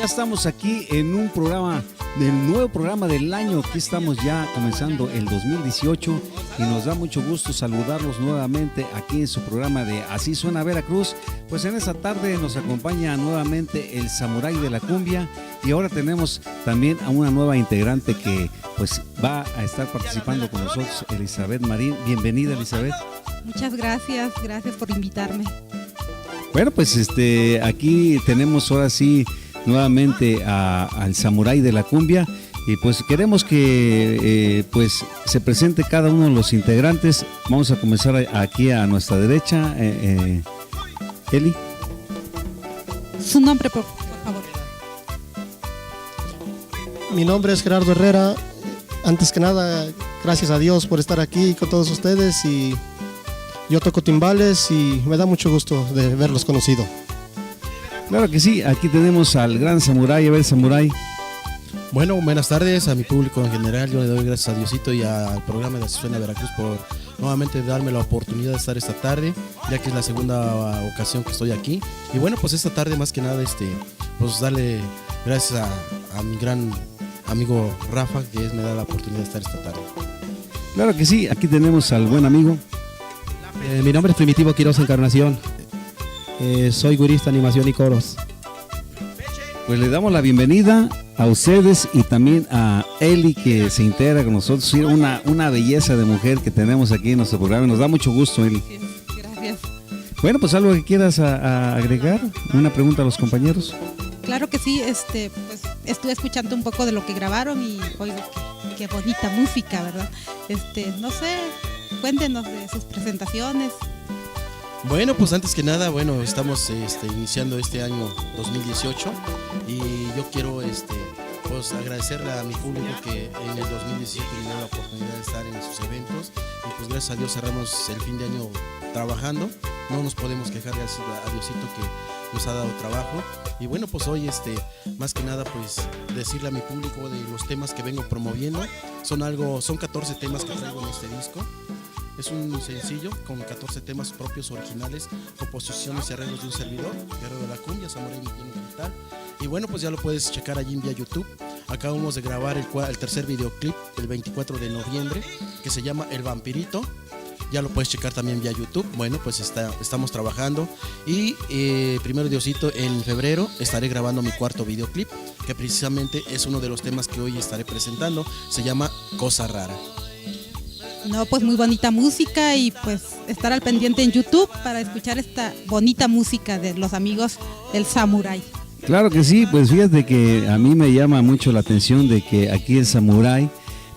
estamos aquí en un programa, del nuevo programa del año. Aquí estamos ya comenzando el 2018 y nos da mucho gusto saludarlos nuevamente aquí en su programa de Así Suena Veracruz. Pues en esta tarde nos acompaña nuevamente el Samurái de la Cumbia y ahora tenemos también a una nueva integrante que pues va a estar participando con nosotros, Elizabeth Marín. Bienvenida, Elizabeth. Muchas gracias, gracias por invitarme. Bueno, pues aquí tenemos ahora sí nuevamente al Samurái de la Cumbia y pues queremos que pues se presente cada uno de los integrantes. Vamos a comenzar aquí a nuestra derecha. Eli. Su nombre, por favor. Mi nombre es Gerardo Herrera. Antes que nada, gracias a Dios por estar aquí con todos ustedes, y yo toco timbales y me da mucho gusto de verlos conocido. Claro que sí, aquí tenemos al gran Samurái. A ver, Samurái. Bueno, buenas tardes a mi público en general. Yo le doy gracias a Diosito y al programa de Así Suena Veracruz por nuevamente darme la oportunidad de estar esta tarde, ya que es la segunda ocasión que estoy aquí. Y bueno, pues esta tarde más que nada, pues darle gracias a mi gran amigo Rafa, que me da la oportunidad de estar esta tarde. Claro que sí, aquí tenemos al buen amigo. Mi nombre es Primitivo Quiroz Encarnación. Soy gurista, animación y coros. Pues le damos la bienvenida a ustedes y también a Eli, que se integra con nosotros. Sí, una belleza de mujer que tenemos aquí en nuestro programa. Nos da mucho gusto, Eli. Gracias. Bueno, pues algo que quieras agregar, una pregunta a los compañeros. Claro que sí, pues estuve escuchando un poco de lo que grabaron y oigo qué bonita música, ¿verdad? No sé, cuéntenos de sus presentaciones. Bueno, pues antes que nada, bueno, estamos iniciando este año 2018 y yo quiero pues agradecerle a mi público que en el 2017 me dio la oportunidad de estar en sus eventos y pues gracias a Dios cerramos el fin de año trabajando. No nos podemos quejar, gracias a Diosito que nos ha dado trabajo. Y bueno, pues hoy más que nada pues decirle a mi público de los temas que vengo promoviendo. Son 14 temas que traigo en este disco. Es un sencillo con 14 temas propios, originales, composiciones y arreglos de un servidor, Guerrero de la Cumbia, Samurái Digital. Y bueno, pues ya lo puedes checar allí vía YouTube. Acabamos de grabar el tercer videoclip el 24 de noviembre, que se llama El Vampirito. Ya lo puedes checar también vía YouTube. Bueno, pues estamos trabajando. Y primero Diosito, en febrero estaré grabando mi cuarto videoclip, que precisamente es uno de los temas que hoy estaré presentando. Se llama Cosa Rara. No, pues muy bonita música y pues estar al pendiente en YouTube para escuchar esta bonita música de los amigos del Samurái. Claro que sí, pues fíjate que a mí me llama mucho la atención de que aquí el Samurái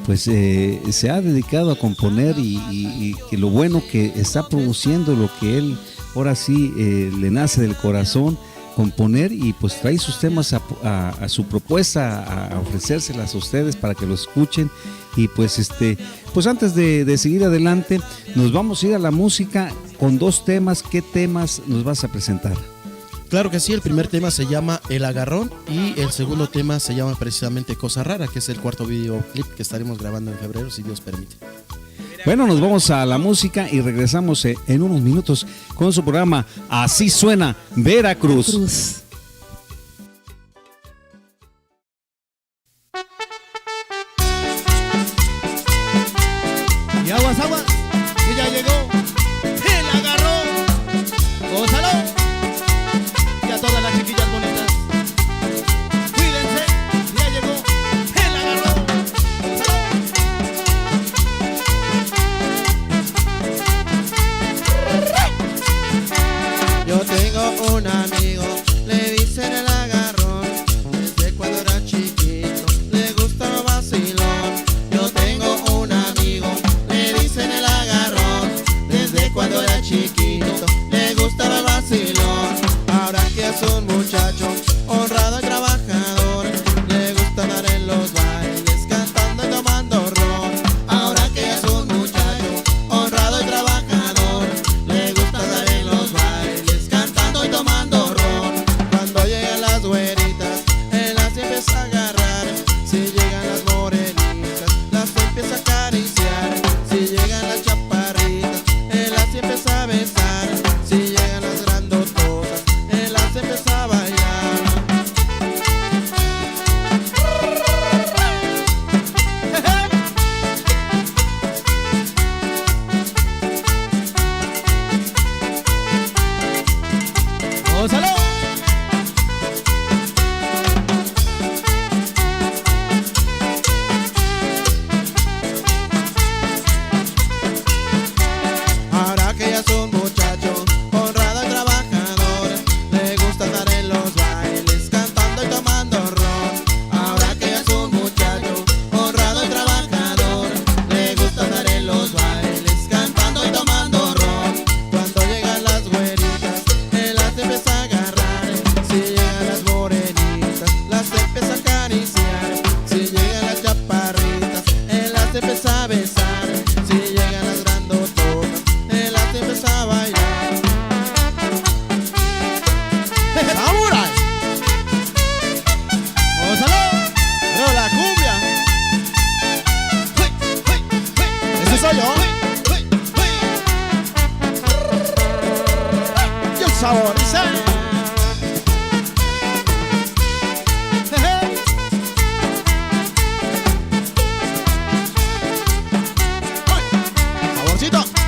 pues se ha dedicado a componer y que lo bueno que está produciendo, lo que él ahora sí le nace del corazón, componer, y pues trae sus temas a su propuesta, a ofrecérselas a ustedes para que lo escuchen. Y pues pues antes de seguir adelante, nos vamos a ir a la música con dos temas. ¿Qué temas nos vas a presentar? Claro que sí, el primer tema se llama El Agarrón y el segundo tema se llama precisamente Cosa Rara, que es el cuarto videoclip que estaremos grabando en febrero, si Dios permite. Bueno, nos vamos a la música y regresamos en unos minutos con su programa Así Suena Veracruz. Y aguas, aguas, que ya llegó el agarrón. Gózalo. Y a todas las chiquillas bonitas, cuídense, ya llegó el agarrón. Yo tengo un amigo, le dicen el agarrón. Desde cuando era chiquito, le gusta lo vacilón. Yo tengo un amigo, le dicen el agarrón. las empieza a besar. Si llegan las grandotonas, él las empieza a bailar. ¡Samurai! ¡Gózalo! ¡Pero la cumbia! ¡Ese soy yo! ¡Y el sabor! ¡Dice! ¡Saborcito!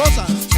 cosa.